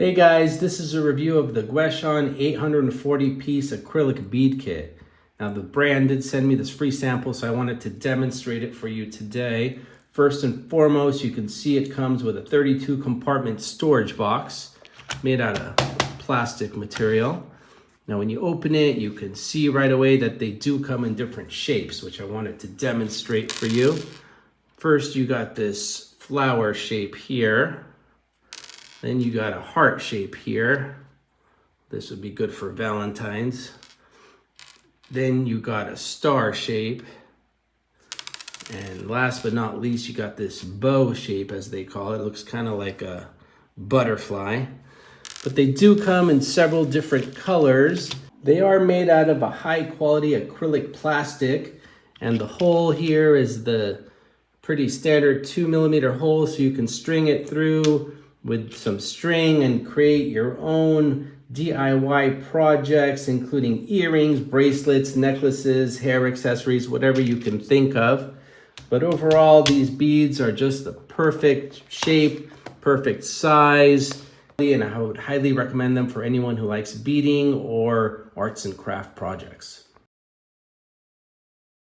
Hey guys, this is a review of the Gxueshan 840 piece acrylic bead kit. Now the brand did send me this free sample, so I wanted to demonstrate it for you today. First and foremost, you can see it comes with a 32 compartment storage box made out of plastic material. Now when you open it, you can see right away that they do come in different shapes, which I wanted to demonstrate for you. First, you got this flower shape here. Then you got a heart shape here. This would be good for Valentine's. Then you got a star shape. And last but not least, you got this bow shape, as they call it. It looks kind of like a butterfly. But they do come in several different colors. They are made out of a high quality acrylic plastic. And the hole here is the pretty standard 2mm hole, so you can string it through with some string and create your own DIY projects, including earrings, bracelets, necklaces, hair accessories, whatever you can think of. But overall, these beads are just the perfect shape, perfect size, and I would highly recommend them for anyone who likes beading or arts and craft projects.